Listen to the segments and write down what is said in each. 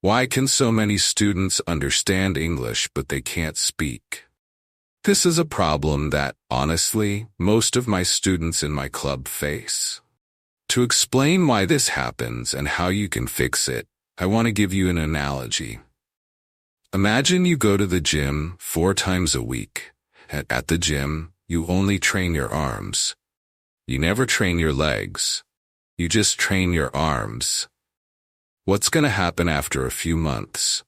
Why can so many students understand English but they can't speak? This is a problem that, honestly, most of my students in my club face. To explain why this happens and how you can fix it, I want to give you an analogy. Imagine you go to the gym 4 times a week. At the gym, you only train your arms. You never train your legs. You just train your arms. What's going to happen after a few months?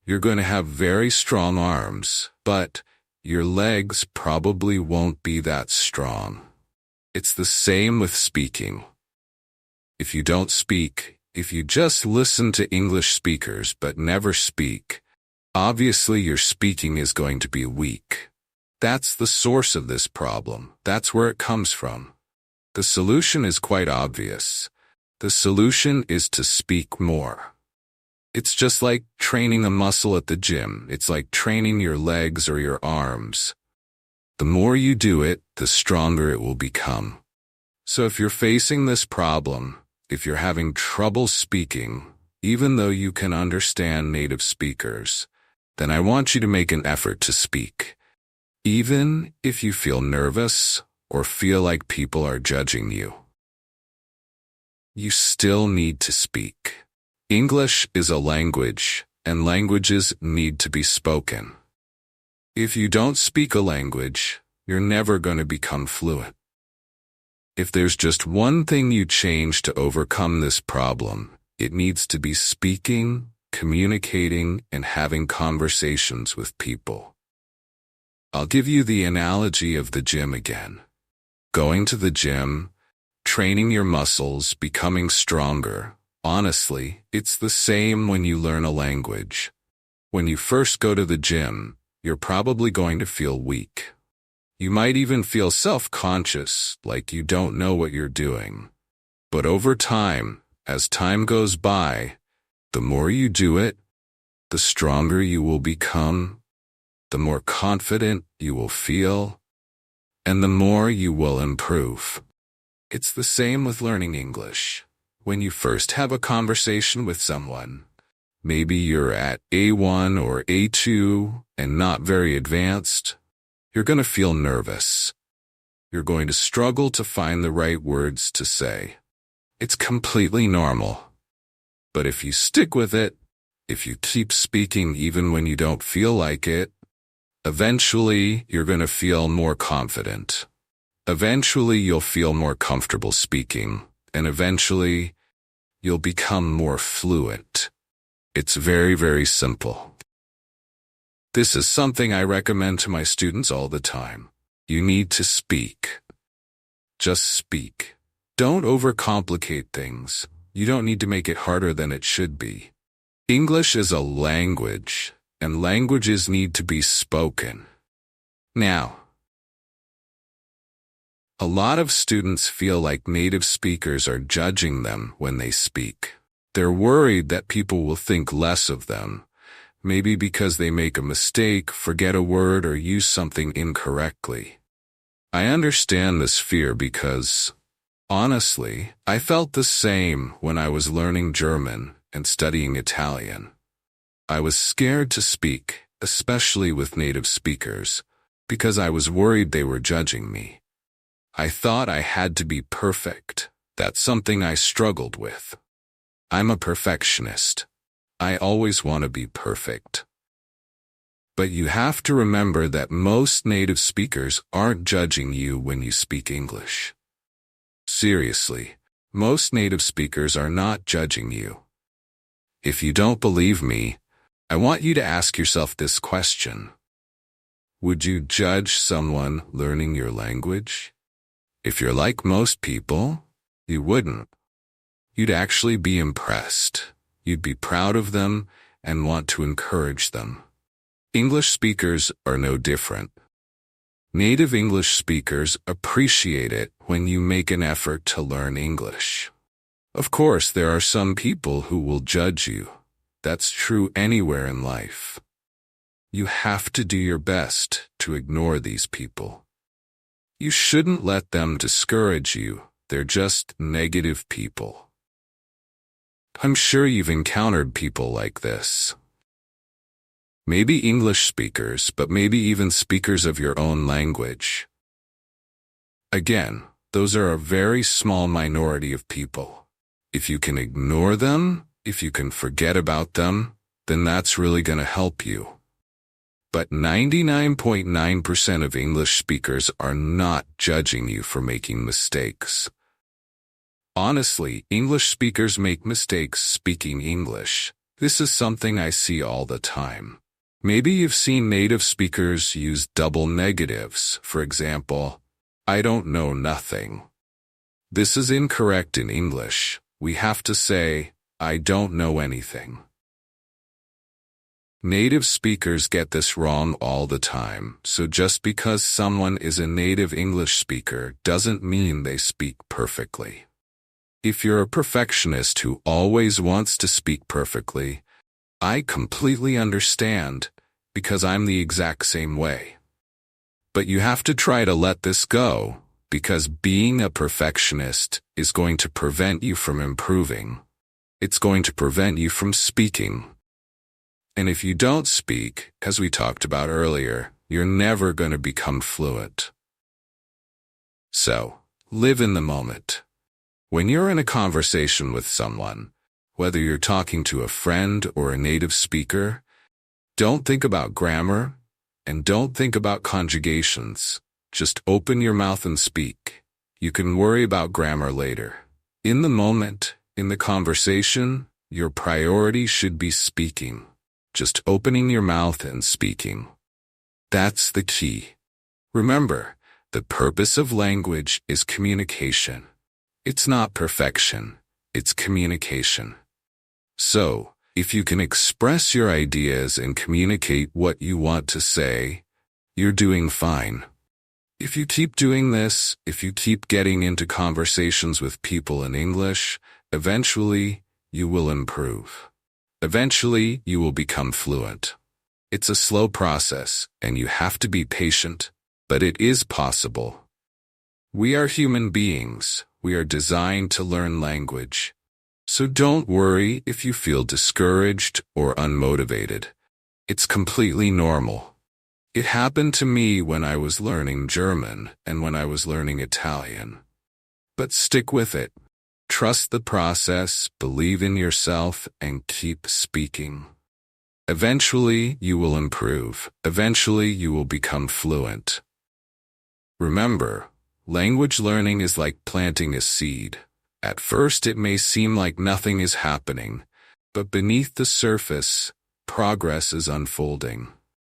You're going to have very strong arms, but your legs probably won't be that strong. It's the same with speaking. If you don't speak, if you just listen to English speakers but never speak, obviously your speaking is going to be weak. That's the source of this problem. That's where it comes from. The solution is quite obvious. The solution is to speak more. It's just like training a muscle at the gym. It's like training your legs or your arms. The more you do it, the stronger it will become. So if you're facing this problem, if you're having trouble speaking, even though you can understand native speakers, then I want you to make an effort to speak. Even if you feel nervous or feel like people are judging you. You still need to speak. English is a language, and languages need to be spoken. If you don't speak a language, you're never going to become fluent. If there's just one thing you change to overcome this problem, it needs to be speaking, communicating, and having conversations with people. I'll give you the analogy of the gym again. Going to the gym, training your muscles, becoming stronger. Honestly, it's the same when you learn a language. When you first go to the gym, you're probably going to feel weak. You might even feel self-conscious, like you don't know what you're doing. But over time, as time goes by, the more you do it, the stronger you will become, the more confident you will feel, and the more you will improve. It's the same with learning English. When you first have a conversation with someone, maybe you're at A1 or A2 and not very advanced, you're going to feel nervous. You're going to struggle to find the right words to say. It's completely normal. But if you stick with it, if you keep speaking even when you don't feel like it, eventually you're going to feel more confident. Eventually you'll feel more comfortable speaking, and eventually you'll become more fluent. It's very, very simple. This is something I recommend to my students all the time. You need to speak. Just speak. Don't overcomplicate things. You don't need to make it harder than it should be. English is a language, and languages need to be spoken. Now, a lot of students feel like native speakers are judging them when they speak. They're worried that people will think less of them, maybe because they make a mistake, forget a word, or use something incorrectly. I understand this fear because, honestly, I felt the same when I was learning German and studying Italian. I was scared to speak, especially with native speakers, because I was worried they were judging me. I thought I had to be perfect. That's something I struggled with. I'm a perfectionist. I always want to be perfect. But you have to remember that most native speakers aren't judging you when you speak English. Seriously, most native speakers are not judging you. If you don't believe me, I want you to ask yourself this question. Would you judge someone learning your language? If you're like most people, you wouldn't. You'd actually be impressed. You'd be proud of them and want to encourage them. English speakers are no different. Native English speakers appreciate it when you make an effort to learn English. Of course, there are some people who will judge you. That's true anywhere in life. You have to do your best to ignore these people. You shouldn't let them discourage you. They're just negative people. I'm sure you've encountered people like this. Maybe English speakers, but maybe even speakers of your own language. Again, those are a very small minority of people. If you can ignore them, if you can forget about them, then that's really going to help you. But 99.9% of English speakers are not judging you for making mistakes. Honestly, English speakers make mistakes speaking English. This is something I see all the time. Maybe you've seen native speakers use double negatives. For example, I don't know nothing. This is incorrect in English. We have to say, I don't know anything. Native speakers get this wrong all the time, so just because someone is a native English speaker doesn't mean they speak perfectly. If you're a perfectionist who always wants to speak perfectly, I completely understand, because I'm the exact same way. But you have to try to let this go, because being a perfectionist is going to prevent you from improving. It's going to prevent you from speaking. And if you don't speak, as we talked about earlier, you're never going to become fluent. So, live in the moment. When you're in a conversation with someone, whether you're talking to a friend or a native speaker, don't think about grammar and don't think about conjugations. Just open your mouth and speak. You can worry about grammar later. In the moment, in the conversation, your priority should be speaking. Just opening your mouth and speaking. That's the key. Remember, the purpose of language is communication. It's not perfection, it's communication. So, if you can express your ideas and communicate what you want to say, you're doing fine. If you keep doing this, if you keep getting into conversations with people in English, eventually, you will improve. Eventually, you will become fluent. It's a slow process, and you have to be patient, but it is possible. We are human beings. We are designed to learn language. So don't worry if you feel discouraged or unmotivated. It's completely normal. It happened to me when I was learning German and when I was learning Italian. But stick with it. Trust the process, believe in yourself, and keep speaking. Eventually, you will improve. Eventually, you will become fluent. Remember, language learning is like planting a seed. At first, it may seem like nothing is happening, but beneath the surface, progress is unfolding.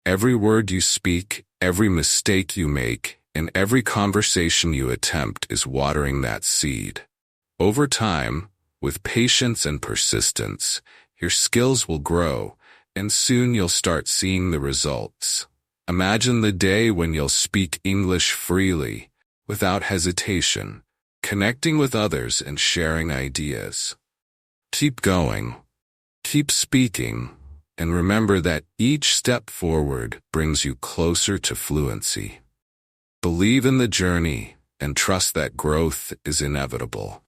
Every word you speak, every mistake you make, and every conversation you attempt is watering that seed. Over time, with patience and persistence, your skills will grow, and soon you'll start seeing the results. Imagine the day when you'll speak English freely, without hesitation, connecting with others and sharing ideas. Keep going. Keep speaking, and remember that each step forward brings you closer to fluency. Believe in the journey, and trust that growth is inevitable.